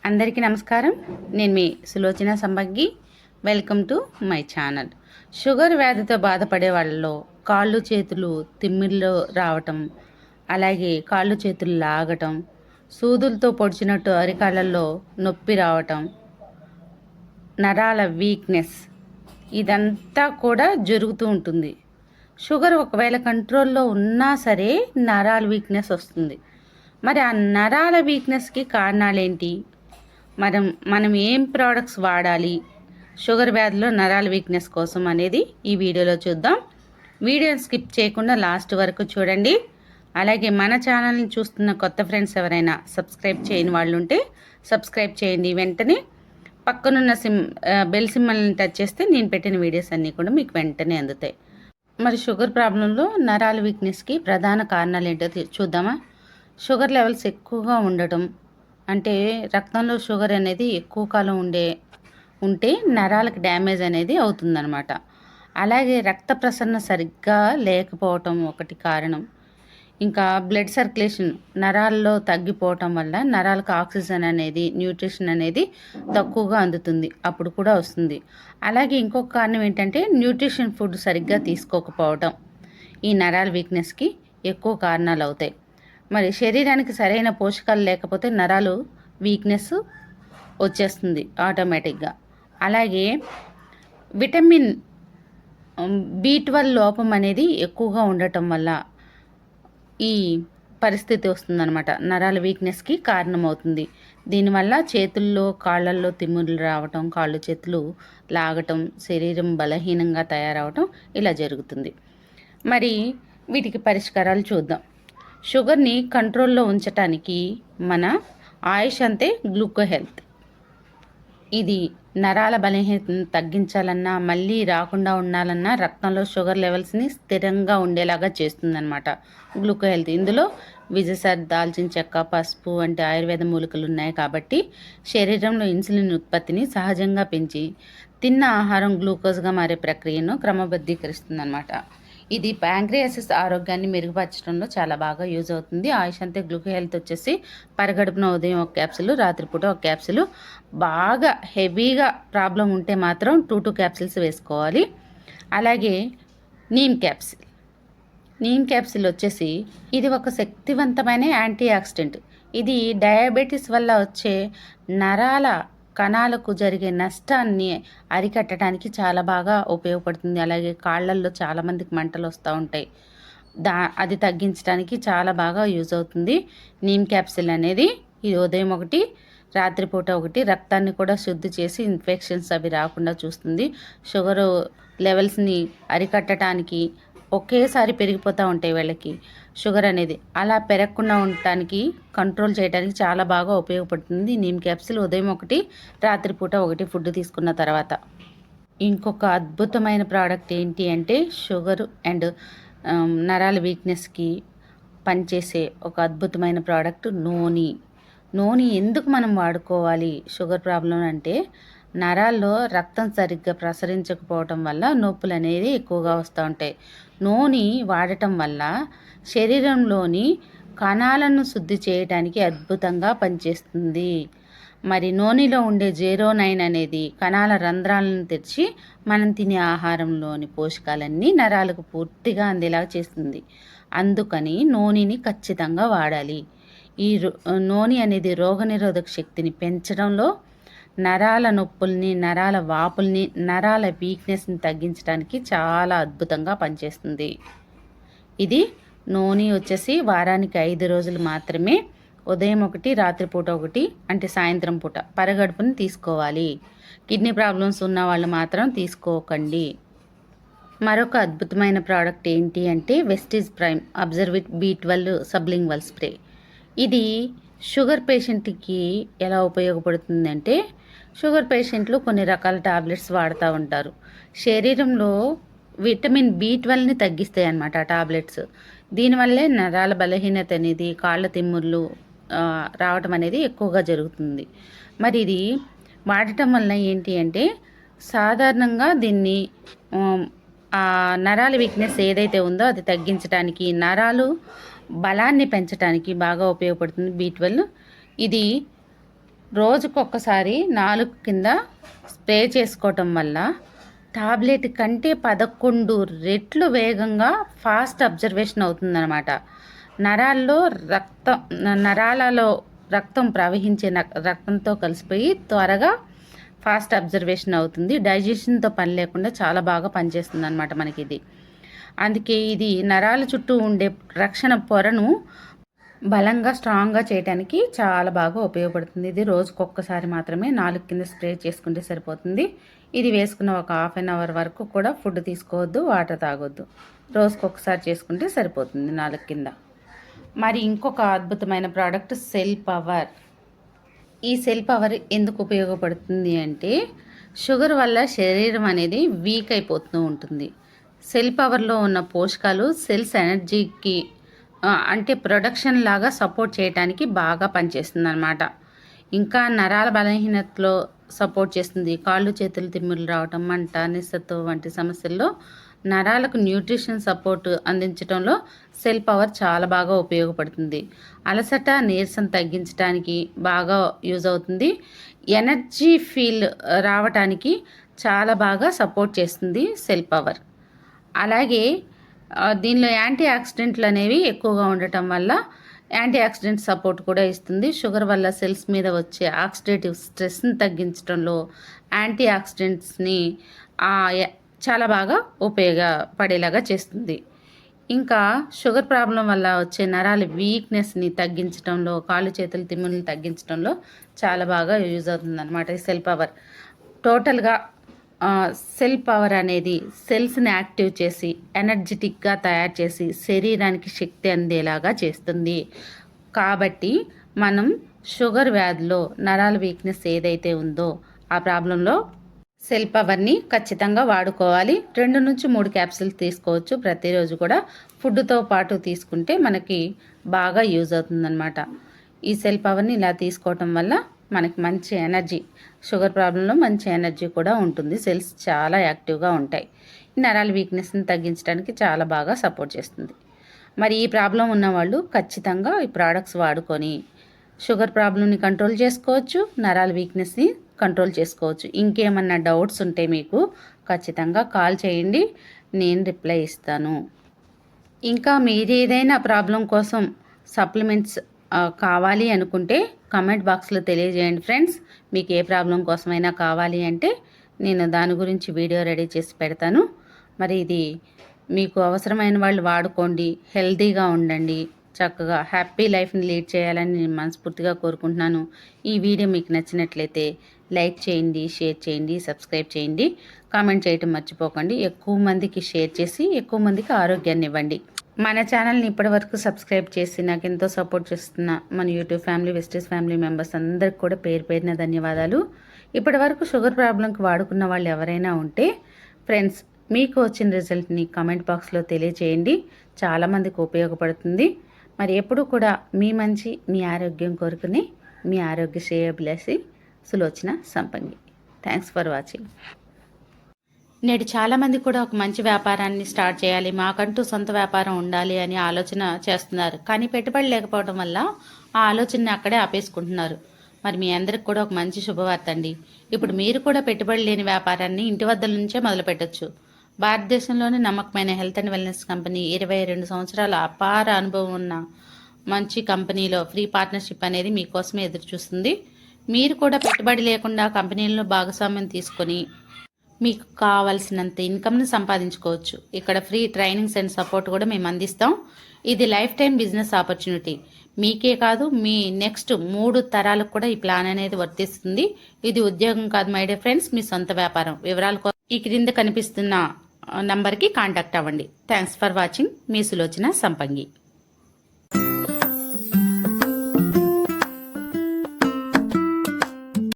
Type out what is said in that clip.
అందరికీ నమస్కారం. నేను మీ Sulochana Sambaggi. Welcome to my channel. Sugar వ్యాధితో బాధపడే వాళ్ళలో కాళ్ళు చేతులు తిమ్మిర్లు రావటం, అలాగే కాళ్ళు చేతులు లాగటం, సూదులతో పొడిచినట్టు అరికాళ్ళల్లో నొప్పి రావటం, నరాల వీక్నెస్ ఇదంతా కూడా జరుగుతూ ఉంటుంది. షుగర్ ఒకవేళ కంట్రోల్లో ఉన్నా సరే నరాల వీక్నెస్ వస్తుంది. మరి ఆ నరాల వీక్నెస్కి కారణాలేంటి? మనం ఏం ప్రోడక్ట్స్ వాడాలి షుగర్ వ్యాధిలో నరాల వీక్నెస్ కోసం అనేది ఈ వీడియోలో చూద్దాం. వీడియోని స్కిప్ చేయకుండా లాస్ట్ వరకు చూడండి. అలాగే మన ఛానల్ని చూస్తున్న కొత్త ఫ్రెండ్స్ ఎవరైనా సబ్స్క్రైబ్ చేయని వాళ్ళు ఉంటే సబ్స్క్రైబ్ చేయండి. వెంటనే పక్కనున్న బెల్ సింబల్ని టచ్ చేస్తే నేను పెట్టిన వీడియోస్ అన్నీ కూడా మీకు వెంటనే అందుతాయి. మరి షుగర్ ప్రాబ్లంలో నరాల వీక్నెస్కి ప్రధాన కారణాలు ఏంటో చూద్దామా. షుగర్ లెవెల్స్ ఎక్కువగా ఉండటం, అంటే రక్తంలో షుగర్ అనేది ఎక్కువ కాలం ఉంటే నరాలకు డ్యామేజ్ అనేది అవుతుందన్నమాట. అలాగే రక్త ప్రసరణ సరిగ్గా లేకపోవటం ఒకటి కారణం. ఇంకా బ్లడ్ సర్క్యులేషన్ నరాల్లో తగ్గిపోవటం వల్ల నరాలకు ఆక్సిజన్ అనేది, న్యూట్రిషన్ అనేది తక్కువగా అందుతుంది, అప్పుడు కూడా వస్తుంది. అలాగే ఇంకొక కారణం ఏంటంటే న్యూట్రిషన్ ఫుడ్ సరిగ్గా తీసుకోకపోవటం ఈ నరాల వీక్నెస్కి ఎక్కువ కారణాలు అవుతాయి. మరి శరీరానికి సరైన పోషకాలు లేకపోతే నరాలు వీక్నెస్ వచ్చేస్తుంది ఆటోమేటిక్గా. అలాగే విటమిన్ B12 లోపం అనేది ఎక్కువగా ఉండటం వల్ల ఈ పరిస్థితి వస్తుందన్నమాట. నరాల వీక్నెస్కి కారణమవుతుంది. దీనివల్ల చేతుల్లో కాళ్ళల్లో తిమ్ముర్లు రావటం, కాళ్ళు చేతులు లాగటం, శరీరం బలహీనంగా తయారవటం ఇలా జరుగుతుంది. మరి వీటికి పరిష్కారాలు చూద్దాం. షుగర్ని కంట్రోల్లో ఉంచటానికి మన ఆయుష్ అంతే గ్లూకో హెల్త్. ఇది నరాల బలహీనతను తగ్గించాలన్నా, మళ్ళీ రాకుండా ఉండాలన్నా రక్తంలో షుగర్ లెవెల్స్ని స్థిరంగా ఉండేలాగా చేస్తుందన్నమాట గ్లూకో హెల్త్. ఇందులో విజసర్, దాల్చిన చెక్క, పసుపు వంటి ఆయుర్వేద మూలికలు ఉన్నాయి కాబట్టి శరీరంలో ఇన్సులిన్ ఉత్పత్తిని సహజంగా పెంచి తిన్న ఆహారం గ్లూకోజ్గా మారే ప్రక్రియను క్రమబద్ధీకరిస్తుందన్నమాట. ఇది ప్యాంక్రియాసిస్ ఆరోగ్యాన్ని మెరుగుపరచడంలో చాలా బాగా యూజ్ అవుతుంది. ఆయుష్ అంతే గ్లూకో హెల్త్ వచ్చేసి పరగడుపున ఉదయం ఒక క్యాప్సులు, రాత్రిపూట ఒక క్యాప్సులు. బాగా హెవీగా ప్రాబ్లం ఉంటే మాత్రం 2 క్యాప్సిల్స్ వేసుకోవాలి. అలాగే నీమ్ క్యాప్సిల్ వచ్చేసి ఇది ఒక శక్తివంతమైన యాంటీ ఆక్సిడెంట్. ఇది డయాబెటీస్ వల్ల వచ్చే నరాల కణాలకు జరిగే నష్టాన్ని అరికట్టడానికి చాలా బాగా ఉపయోగపడుతుంది. అలాగే కాళ్ళల్లో చాలామందికి మంటలు వస్తూ ఉంటాయి, అది తగ్గించడానికి చాలా బాగా యూజ్ అవుతుంది నీమ్ క్యాప్సిల్ అనేది. ఇది ఉదయం ఒకటి, రాత్రిపూట ఒకటి. రక్తాన్ని కూడా శుద్ధి చేసి ఇన్ఫెక్షన్స్ అవి రాకుండా చూస్తుంది. షుగర్ లెవెల్స్ని అరికట్టడానికి ఒకేసారి పెరిగిపోతూ ఉంటాయి వీళ్ళకి షుగర్ అనేది. అలా పెరగకుండా ఉండటానికి, కంట్రోల్ చేయడానికి చాలా బాగా ఉపయోగపడుతుంది నీమ్ క్యాప్సిల్. ఉదయం ఒకటి, రాత్రిపూట ఒకటి ఫుడ్ తీసుకున్న తర్వాత. ఇంకొక అద్భుతమైన ప్రోడక్ట్ ఏంటి అంటే షుగర్ అండ్ నరాల వీక్నెస్కి పనిచేసే ఒక అద్భుతమైన ప్రోడక్ట్ నూనె ఎందుకు మనం వాడుకోవాలి షుగర్ ప్రాబ్లం అంటే, నరాల్లో రక్తం సరిగ్గా ప్రసరించకపోవటం వల్ల నొప్పులు అనేది ఎక్కువగా వస్తూ ఉంటాయి. నూనె వాడటం వల్ల శరీరంలోని కణాలను శుద్ధి చేయడానికి అద్భుతంగా పనిచేస్తుంది. మరి నూనెలో ఉండే 09 అనేది కణాల రంధ్రాలను తెరిచి మనం తినే ఆహారంలోని పోషకాలన్నీ నరాలకు పూర్తిగా అందేలా చేస్తుంది. అందుకని నూనెని ఖచ్చితంగా వాడాలి. ఈ నూనె అనేది రోగనిరోధక శక్తిని పెంచడంలో, నరాల నొప్పుల్ని, నరాల వాపుల్ని, నరాల వీక్నెస్ని తగ్గించడానికి చాలా అద్భుతంగా పనిచేస్తుంది. ఇది నూనె వచ్చేసి వారానికి 5 రోజులు మాత్రమే. ఉదయం ఒకటి, రాత్రిపూట ఒకటి, అంటే సాయంత్రం పూట పరగడుపుని తీసుకోవాలి. కిడ్నీ ప్రాబ్లమ్స్ ఉన్న వాళ్ళు మాత్రం తీసుకోకండి. మరొక అద్భుతమైన ప్రోడక్ట్ ఏంటి అంటే Vestige Prime Absorbit B12 sublingual spray. ఇది షుగర్ పేషెంట్కి ఎలా ఉపయోగపడుతుందంటే, షుగర్ పేషెంట్లు కొన్ని రకాల టాబ్లెట్స్ వాడుతూ ఉంటారు. శరీరంలో విటమిన్ B12ని తగ్గిస్తాయి అన్నమాట ఆ టాబ్లెట్స్. దీనివల్లే నరాల బలహీనత అనేది, కాళ్ళ తిమ్ముర్లు రావటం అనేది ఎక్కువగా జరుగుతుంది. మరి ఇది వాడటం వల్ల ఏంటి అంటే, సాధారణంగా దీన్ని నరాల వీక్నెస్ ఏదైతే ఉందో అది తగ్గించడానికి, నరాలు బలాన్ని పెంచడానికి బాగా ఉపయోగపడుతుంది B12. ఇది రోజుకొకసారి నాలుగు కింద స్ప్రే చేసుకోవటం వల్ల టాబ్లెట్ కంటే 11 రెట్లు వేగంగా ఫాస్ట్ అబ్జర్వేషన్ అవుతుందన్నమాట. నరాలలో రక్తం ప్రవహించే రక్తంతో కలిసిపోయి త్వరగా ఫాస్ట్ అబ్జర్వేషన్ అవుతుంది. డైజెషన్తో పని లేకుండా చాలా బాగా పనిచేస్తుంది అనమాట మనకి ఇది. అందుకే ఇది నరాల చుట్టూ ఉండే రక్షణ పొరను బలంగా స్ట్రాంగ్గా చేయడానికి చాలా బాగా ఉపయోగపడుతుంది. ఇది రోజుకొక్కసారి మాత్రమే 4 కింద స్ప్రే చేసుకుంటే సరిపోతుంది. ఇది వేసుకున్న ఒక హాఫ్ అన్ అవర్ వరకు కూడా ఫుడ్ తీసుకోవద్దు, వాటర్ తాగొద్దు. రోజుకొకసారి చేసుకుంటే సరిపోతుంది 4 కింద. మరి ఇంకొక అద్భుతమైన ప్రోడక్ట్ సెల్ పవర్. ఈ సెల్ పవర్ ఎందుకు ఉపయోగపడుతుంది అంటే షుగర్ వల్ల శరీరం అనేది వీక్ అయిపోతూ ఉంటుంది. సెల్ పవర్లో ఉన్న పోషకాలు సెల్స్ ఎనర్జీకి అంటే ప్రొడక్షన్ లాగా సపోర్ట్ చేయడానికి బాగా పనిచేస్తుంది అనమాట. ఇంకా నరాల బలహీనతలో సపోర్ట్ చేస్తుంది. కాళ్ళు చేతులు తిమ్మిర్లు రావటం, మంట, నిస్సత్వం వంటి సమస్యల్లో నరాలకు న్యూట్రిషన్ సపోర్ట్ అందించడంలో సెల్ పవర్ చాలా బాగా ఉపయోగపడుతుంది. అలసట, నీరసం తగ్గించడానికి బాగా యూజ్ అవుతుంది. ఎనర్జీ ఫీల్ రావటానికి చాలా బాగా సపోర్ట్ చేస్తుంది సెల్ పవర్. అలాగే దీనిలో యాంటీ ఆక్సిడెంట్లు అనేవి ఎక్కువగా ఉండటం వల్ల యాంటీ ఆక్సిడెంట్ సపోర్ట్ కూడా ఇస్తుంది. షుగర్ వల్ల సెల్స్ మీద వచ్చే ఆక్సిడేటివ్ స్ట్రెస్ని తగ్గించడంలో యాంటీ ఆక్సిడెంట్స్ని చాలా బాగా ఉపయోగపడేలాగా చేస్తుంది. ఇంకా షుగర్ ప్రాబ్లం వల్ల వచ్చే నరాల వీక్నెస్ని తగ్గించడంలో, కాళ్ళు చేతులు తిమ్ముల్ని తగ్గించడంలో చాలా బాగా యూజ్ అవుతుంది అనమాట ఈ సెల్ పవర్. టోటల్గా సెల్ పవర్ అనేది సెల్స్ని యాక్టివ్ చేసి ఎనర్జెటిక్గా తయారు చేసి శరీరానికి శక్తి అందేలాగా చేస్తుంది. కాబట్టి మనం షుగర్ వ్యాధిలో నరాల వీక్నెస్ ఏదైతే ఉందో ఆ ప్రాబ్లంలో సెల్ పవర్ని ఖచ్చితంగా వాడుకోవాలి. 2 నుంచి 3 క్యాప్సూల్స్ తీసుకోవచ్చు ప్రతిరోజు కూడా. ఫుడ్తో పాటు తీసుకుంటే మనకి బాగా యూజ్ అవుతుందన్నమాట. ఈ సెల్ పవర్ని ఇలా తీసుకోవటం వల్ల మనకి మంచి ఎనర్జీ, షుగర్ ప్రాబ్లంలో మంచి ఎనర్జీ కూడా ఉంటుంది. సెల్స్ చాలా యాక్టివ్గా ఉంటాయి. నరాల వీక్నెస్ని తగ్గించడానికి చాలా బాగా సపోర్ట్ చేస్తుంది. మరి ఈ ప్రాబ్లం ఉన్నవాళ్ళు ఖచ్చితంగా ఈ ప్రోడక్ట్స్ వాడుకొని షుగర్ ప్రాబ్లమ్ని కంట్రోల్ చేసుకోవచ్చు, నరాల వీక్నెస్ని కంట్రోల్ చేసుకోవచ్చు. ఇంకేమన్నా డౌట్స్ ఉంటే మీకు ఖచ్చితంగా కాల్ చేయండి, నేను రిప్లై ఇస్తాను. ఇంకా మీరు ఏదైనా ప్రాబ్లం కోసం సప్లిమెంట్స్ కావాలి అనుకుంటే కామెంట్ బాక్స్లో తెలియజేయండి ఫ్రెండ్స్. మీకు ఏ ప్రాబ్లం కోసమైనా కావాలి అంటే నేను దాని గురించి వీడియో రెడీ చేసి పెడతాను. మరి ఇది మీకు అవసరమైన వాళ్ళు వాడుకోండి, హెల్తీగా ఉండండి, చక్కగా హ్యాపీ లైఫ్ని లీడ్ చేయాలని నేను మనస్ఫూర్తిగా కోరుకుంటున్నాను. ఈ వీడియో మీకు నచ్చినట్లయితే లైక్ చేయండి, షేర్ చేయండి, సబ్స్క్రైబ్ చేయండి, కామెంట్ చేయటం మర్చిపోకండి. ఎక్కువ మందికి షేర్ చేసి ఎక్కువ మందికి ఆరోగ్యాన్ని ఇవ్వండి. మన ఛానల్ని ఇప్పటివరకు సబ్స్క్రైబ్ చేసి నాకు ఎంతో సపోర్ట్ చేస్తున్న మన యూట్యూబ్ ఫ్యామిలీ, వెస్టీస్ ఫ్యామిలీ మెంబర్స్ అందరికి కూడా పేరు పేరున ధన్యవాదాలు. ఇప్పటివరకు షుగర్ ప్రాబ్లంకి వాడుకున్న వాళ్ళు ఎవరైనా ఉంటే ఫ్రెండ్స్, మీకు వచ్చిన రిజల్ట్ని కామెంట్ బాక్స్లో తెలియచేయండి. చాలామందికి ఉపయోగపడుతుంది. మరి ఎప్పుడు కూడా మీ మంచి, మీ ఆరోగ్యం కోరుకుని మీ ఆరోగ్య శ్రేయోభిలాషి సులోచన సంపంగి. Thanks for watching. నేడు చాలామంది కూడా ఒక మంచి వ్యాపారాన్ని స్టార్ట్ చేయాలి, మాకంటూ సొంత వ్యాపారం ఉండాలి అని ఆలోచన చేస్తున్నారు. కానీ పెట్టుబడి లేకపోవడం వల్ల ఆ ఆలోచనని అక్కడే ఆపేసుకుంటున్నారు. మరి మీ అందరికి కూడా ఒక మంచి శుభవార్త అండి. ఇప్పుడు మీరు కూడా పెట్టుబడి లేని వ్యాపారాన్ని ఇంటి వద్ద నుంచే మొదలు పెట్టచ్చు. భారతదేశంలోని నమ్మకమైన హెల్త్ అండ్ వెల్నెస్ కంపెనీ 22 సంవత్సరాల అపార అనుభవం ఉన్న మంచి కంపెనీలో ఫ్రీ పార్ట్నర్షిప్ అనేది మీకోసమే ఎదురు చూస్తుంది. మీరు కూడా పెట్టుబడి లేకుండా కంపెనీల్లో భాగస్వామ్యం తీసుకొని మీకు కావాల్సినంత ఇన్కమ్ని సంపాదించుకోవచ్చు. ఇక్కడ ఫ్రీ ట్రైనింగ్స్ అండ్ సపోర్ట్ కూడా మేము అందిస్తాం. ఇది లైఫ్ టైం బిజినెస్ ఆపర్చునిటీ. మీకే కాదు, మీ నెక్స్ట్ 3 తరాలకు కూడా ఈ ప్లాన్ అనేది వర్తిస్తుంది. ఇది ఉద్యోగం కాదు మై డియర్ ఫ్రెండ్స్, మీ సొంత వ్యాపారం. వివరాల ఈ క్రింద కనిపిస్తున్న నంబర్కి కాంటాక్ట్ అవ్వండి. Thanks for watching. మీ సులోచన సంపంగి.